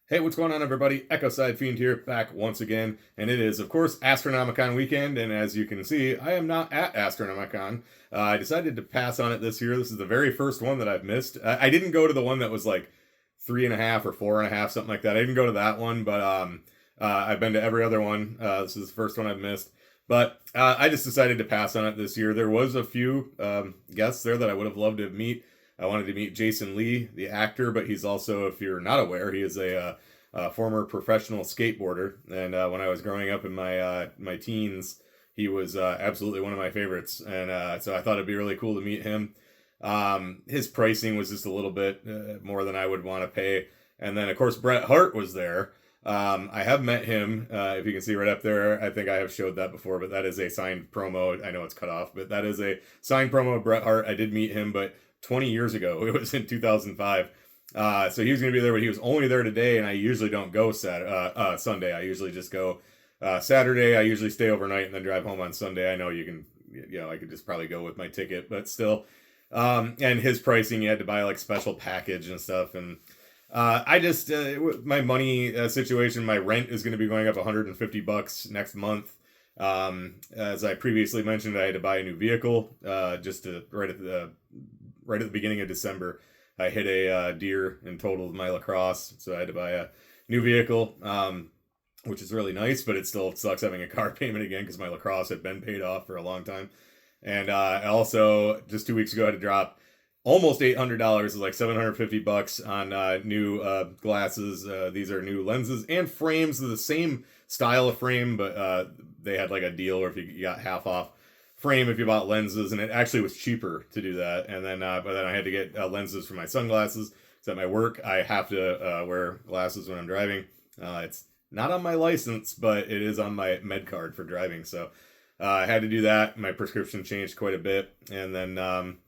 Hey, what's going on, everybody? Echo Side Fiend here, back once again, and it is, of course, Astronomicon weekend, and as you can see, I am not at Astronomicon. I decided to pass on it this year. This is the very first one that I've missed. I didn't go to the one that was like 3.5 or 4.5, something like that. I didn't go to that one, but I've been to every other one. This is the first one I've missed. But I just decided to pass on it this year. There was a few guests there that I would have loved to meet. I wanted to meet Jason Lee, the actor, but he's also, if you're not aware, he is a former professional skateboarder. And when I was growing up in my teens, he was absolutely one of my favorites. And so I thought it'd be really cool to meet him. His pricing was just a little bit more than I would want to pay. And then, of course, Bret Hart was there. I have met him, if you can see right up there. I think I have showed that before, but that is a signed promo. I know it's cut off, but that is a signed promo of Bret Hart. I did meet him, but 20 years ago. It was in 2005. So he was going to be there, but he was only there today, and I usually don't go Sunday. I usually just go Saturday. I usually stay overnight and then drive home on Sunday. I know you can, I could just probably go with my ticket, but still. And his pricing, you had to buy like special package and stuff. And I just, my money situation, my rent is going to be going up $150 next month. As I previously mentioned, I had to buy a new vehicle just to right at the beginning of December. I hit a deer and totaled my lacrosse, so I had to buy a new vehicle, which is really nice, but it still sucks having a car payment again because my lacrosse had been paid off for a long time. And I also, just 2 weeks ago, I had to drop almost $800, like $750 on new glasses. These are new lenses and frames of the same style of frame, but they had like a deal where if you got half off frame if you bought lenses, and it actually was cheaper to do that. And then but then I had to get lenses for my sunglasses because at my work I have to wear glasses when I'm driving. It's not on my license, but it is on my med card for driving, so I had to do that. My prescription changed quite a bit. And then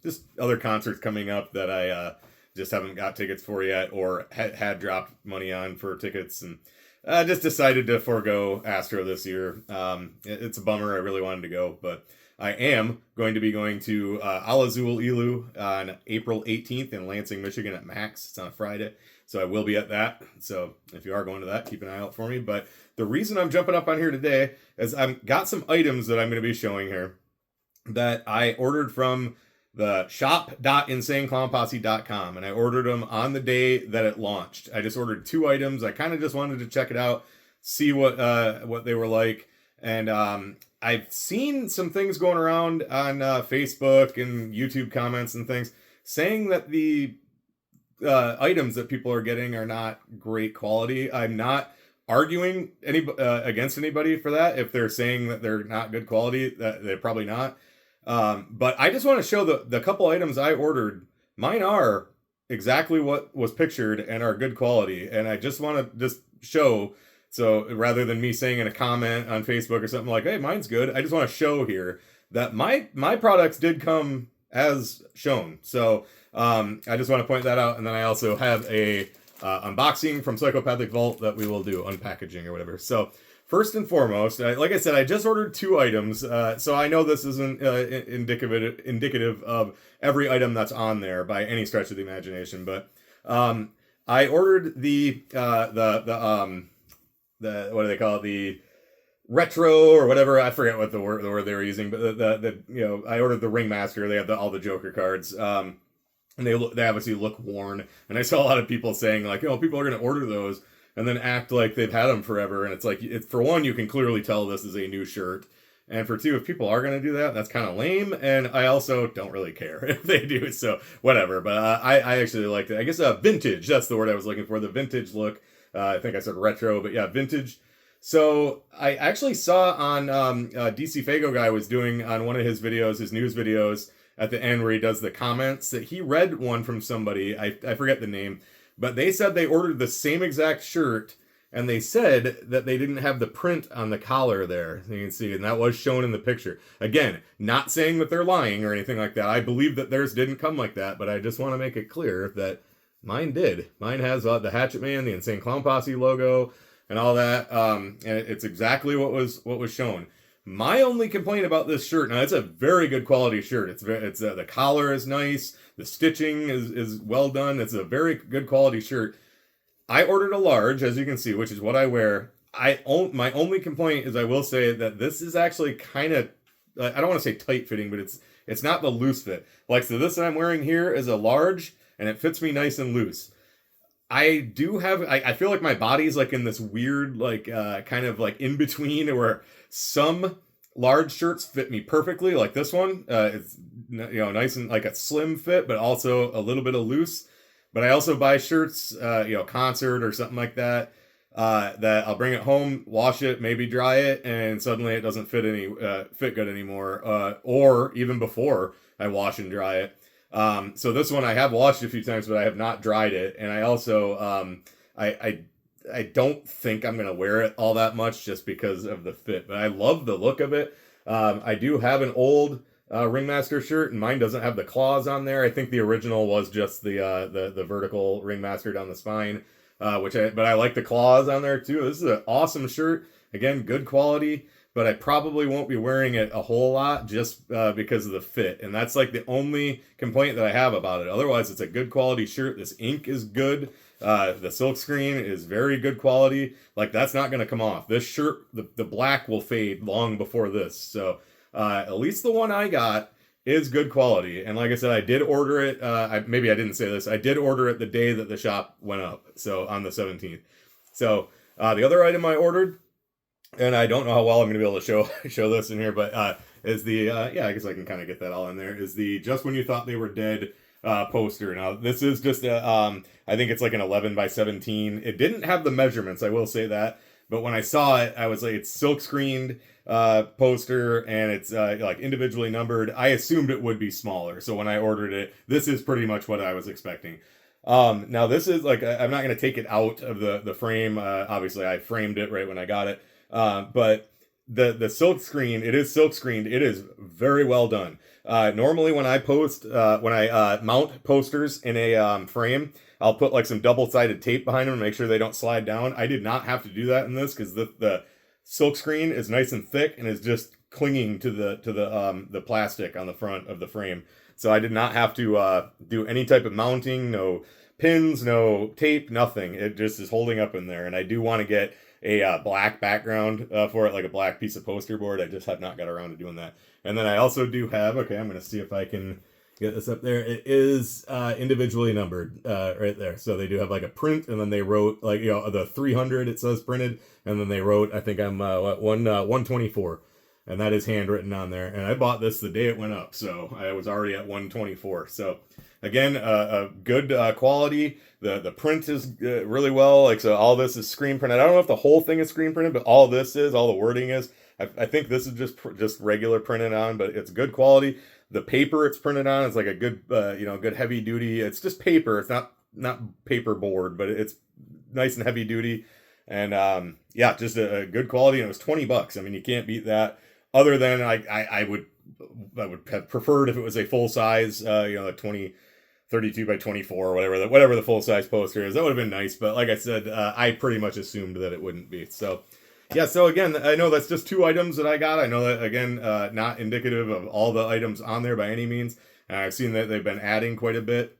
just other concerts coming up that I just haven't got tickets for yet, or had dropped money on for tickets, and just decided to forego Astro this year. It's a bummer. I really wanted to go, but I am going to be going to Al Azul Ilu on April 18th in Lansing, Michigan at Max. It's on a Friday, so I will be at that. So if you are going to that, keep an eye out for me. But the reason I'm jumping up on here today is I've got some items that I'm going to be showing here that I ordered from the shop.insaneclownposse.com, and I ordered them on the day that it launched. I just ordered 2 items. I kind of just wanted to check it out, see what they were like. And I've seen some things going around on Facebook and YouTube comments and things saying that the items that people are getting are not great quality. I'm not arguing against anybody for that. If they're saying that they're not good quality, that they're probably not. But I just want to show the couple items I ordered. Mine are exactly what was pictured and are good quality. And I just want to just show. So rather than me saying in a comment on Facebook or something like, hey, mine's good, I just want to show here that my products did come as shown. So I just want to point that out. And then I also have a unboxing from Psychopathic Vault that we will do, unpackaging or whatever. So first and foremost, like I said, I just ordered 2 items. So I know this isn't indicative of every item that's on there by any stretch of the imagination. But I ordered the what do they call it, the retro or whatever, I forget what the word they were using, but the I ordered the Ringmaster. They have all the Joker cards, and they obviously look worn, and I saw a lot of people saying like, people are going to order those and then act like they've had them forever, and it's like, for one, you can clearly tell this is a new shirt, and for two, if people are going to do that, that's kind of lame, and I also don't really care if they do, so whatever. But I actually liked it. I guess vintage, that's the word I was looking for, the vintage look. I think I said retro, but yeah, vintage. So I actually saw on DC Fago guy was doing on one of his videos, his news videos, at the end where he does the comments, that he read one from somebody, I forget the name, but they said they ordered the same exact shirt, and they said that they didn't have the print on the collar there. You can see, and that was shown in the picture. Again, not saying that they're lying or anything like that. I believe that theirs didn't come like that, but I just want to make it clear that mine did. Mine has the Hatchet Man, the Insane Clown Posse logo, and all that. And it's exactly what was shown. My only complaint about this shirt, now it's a very good quality shirt. It's the collar is nice, the stitching is well done. It's a very good quality shirt. I ordered a large, as you can see, which is what I wear. My only complaint is I will say that this is actually kind of, I don't want to say tight fitting, but it's not the loose fit. Like, so this that I'm wearing here is a large, and it fits me nice and loose. I feel like my body's like in this weird, like, kind of like in between where some large shirts fit me perfectly, like this one. It's, nice and like a slim fit, but also a little bit of loose. But I also buy shirts, concert or something like that, that I'll bring it home, wash it, maybe dry it, and suddenly it doesn't fit good anymore. Or even before I wash and dry it. So this one I have washed a few times, but I have not dried it. And I also, I don't think I'm going to wear it all that much just because of the fit, but I love the look of it. I do have an old Ringmaster shirt, and mine doesn't have the claws on there. I think the original was just the vertical Ringmaster down the spine, but I like the claws on there too. This is an awesome shirt. Again, good quality, but I probably won't be wearing it a whole lot just because of the fit. And that's like the only complaint that I have about it. Otherwise, it's a good quality shirt. This ink is good. The silk screen is very good quality. Like, that's not going to come off. This shirt, the black will fade long before this. So at least the one I got is good quality. And like I said, I did order it. Maybe I didn't say this. I did order it the day that the shop went up. So on the 17th. So the other item I ordered, and I don't know how well I'm going to be able to show this in here, but is the, I guess I can kind of get that all in there, is the Just When You Thought They Were Dead poster. Now, this is just I think it's like an 11 by 17. It didn't have the measurements, I will say that. But when I saw it, I was like, it's silk screened poster, and it's like individually numbered. I assumed it would be smaller. So when I ordered it, this is pretty much what I was expecting. Now this is like, I'm not going to take it out of the frame. Obviously I framed it right when I got it. But the silk screen, it is silk screened. It is very well done. Normally when I mount posters in a frame, I'll put like some double-sided tape behind them to make sure they don't slide down. I did not have to do that in this because the silk screen is nice and thick and is just clinging to the plastic on the front of the frame. So I did not have to do any type of mounting, no pins, no tape, nothing. It just is holding up in there. And I do want to get a black background for it, like a black piece of poster board. I just have not got around to doing that. And then I also do have, okay, I'm going to see if I can get this up there. It is individually numbered right there. So they do have like a print, and then they wrote like, the 300 it says printed, and then they wrote, I think I'm 124, and that is handwritten on there. And I bought this the day it went up, so I was already at 124. So again, a good quality. The print is really well. Like, so all this is screen printed. I don't know if the whole thing is screen printed, but all the wording is. I think this is just regular printed on, but it's good quality. The paper it's printed on is like a good, good heavy duty. It's just paper. It's not paper board, but it's nice and heavy duty. And just a good quality. And it was $20. I mean, you can't beat that. Other than I would have preferred if it was a full size, like 32 by 24 or whatever the full size poster is. That would have been nice. But like I said, I pretty much assumed that it wouldn't be. So. Yeah, so again, I know that's just 2 items that I got. I know that, again, not indicative of all the items on there by any means. I've seen that they've been adding quite a bit.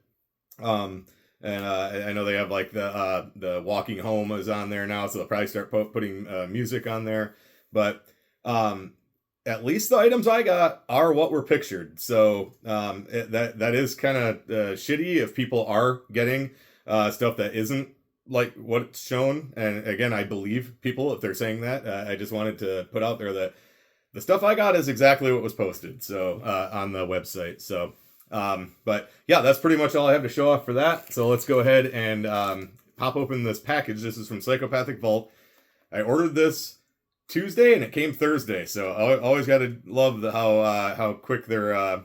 And I know they have, like, the Walking Home is on there now, so they'll probably start putting music on there. But at least the items I got are what were pictured. So that is kind of shitty if people are getting stuff that isn't like what's shown. And again, I believe people if they're saying that. I just wanted to put out there that the stuff I got is exactly what was posted on the website. So but yeah, that's pretty much all I have to show off for that. So let's go ahead and pop open this package. This is from Psychopathic Vault. I ordered this Tuesday and it came Thursday, so I always got to love how quick their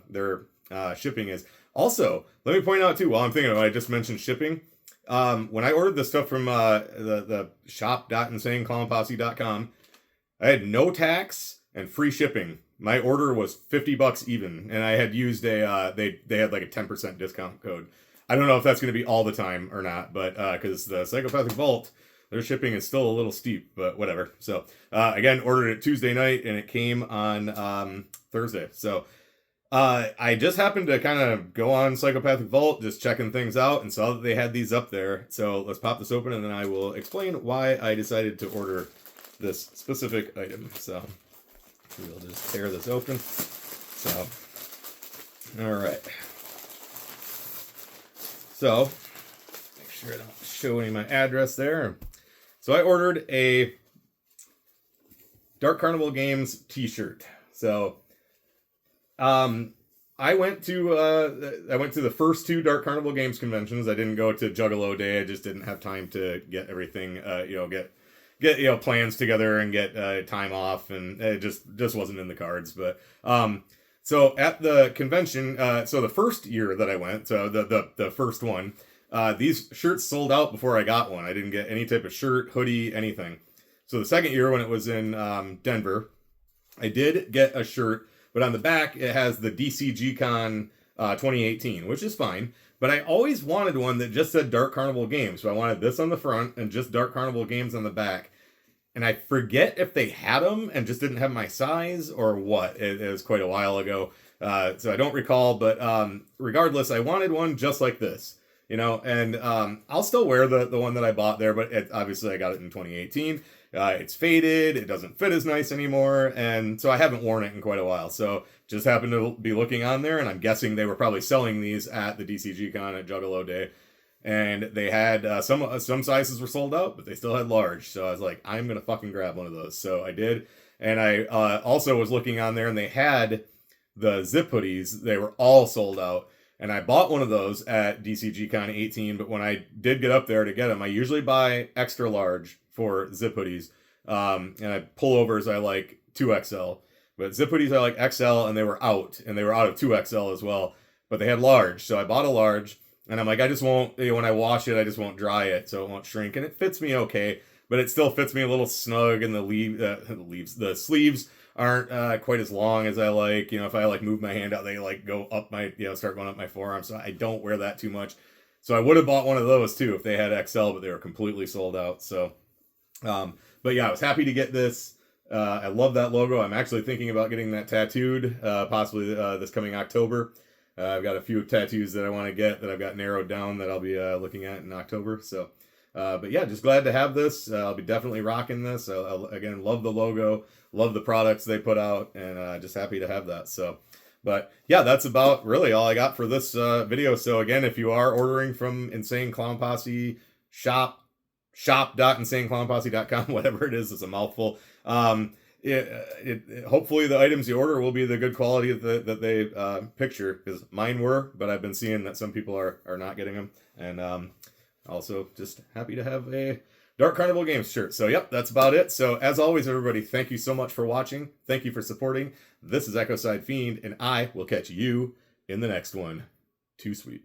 shipping is. Also, let me point out too, while I'm thinking of it, I just mentioned shipping. When I ordered the stuff from the shop.insaneclownposse.com, I had no tax and free shipping. My order was $50 even, and I had used they had like a 10% discount code. I don't know if that's going to be all the time or not, but because the Psychopathic Vault, their shipping is still a little steep, but whatever. So again, ordered it Tuesday night, and it came on Thursday. So I just happened to kind of go on Psychopathic Vault, just checking things out, and saw that they had these up there. So let's pop this open, and then I will explain why I decided to order this specific item. So we'll just tear this open. So, all right. So, make sure I don't show any of my address there. So I ordered a Dark Carnival Games t-shirt. So, I went to the first two Dark Carnival Games conventions. I didn't go to Juggalo Day. I just didn't have time to get everything, get plans together and get time off, and it just wasn't in the cards. But so at the convention, so the first year that I went, so the first one, these shirts sold out before I got one. I didn't get any type of shirt, hoodie, anything. So the second year when it was in Denver, I did get a shirt. But on the back, it has the DCG Con 2018, which is fine. But I always wanted one that just said Dark Carnival Games. So I wanted this on the front and just Dark Carnival Games on the back. And I forget if they had them and just didn't have my size or what. It was quite a while ago. So I don't recall. But regardless, I wanted one just like this. And I'll still wear the one that I bought there. But obviously, I got it in 2018. It's faded, it doesn't fit as nice anymore, and so I haven't worn it in quite a while. So just happened to be looking on there, and I'm guessing they were probably selling these at the DCG Con at Juggalo Day. And they had, some sizes were sold out, but they still had large. So I was like, I'm going to fucking grab one of those. So I did. And I also was looking on there, and they had the zip hoodies. They were all sold out. And I bought one of those at DCG Con 18, but when I did get up there to get them, I usually buy extra large for zip hoodies. And I pullovers, I like 2XL. But zip hoodies, I like XL, and they were out. And they were out of 2XL as well. But they had large, so I bought a large. And I'm like, I just won't, when I wash it, I just won't dry it, so it won't shrink. And it fits me okay, but it still fits me a little snug, and the sleeves aren't quite as long as I like. If I move my hand out, they go up my, start going up my forearm. So I don't wear that too much. So I would have bought one of those too if they had XL, but they were completely sold out. So, but yeah, I was happy to get this. I love that logo. I'm actually thinking about getting that tattooed, possibly this coming October. I've got a few tattoos that I want to get that I've got narrowed down that I'll be looking at in October. So, but yeah, just glad to have this. I'll be definitely rocking this. Again, love the logo, love the products they put out, and just happy to have that. So, but yeah, that's about really all I got for this video. So again, if you are ordering from Insane Clown Posse shop.insaneclownposse.com, whatever it is, it's a mouthful. Hopefully the items you order will be the good quality that they picture, because mine were, but I've been seeing that some people are not getting them. And also just happy to have a Dark Carnival Games shirt. So yep, that's about it. So as always, everybody, thank you so much for watching. Thank you for supporting. This is Ecocide Fiend, and I will catch you in the next one. Too sweet.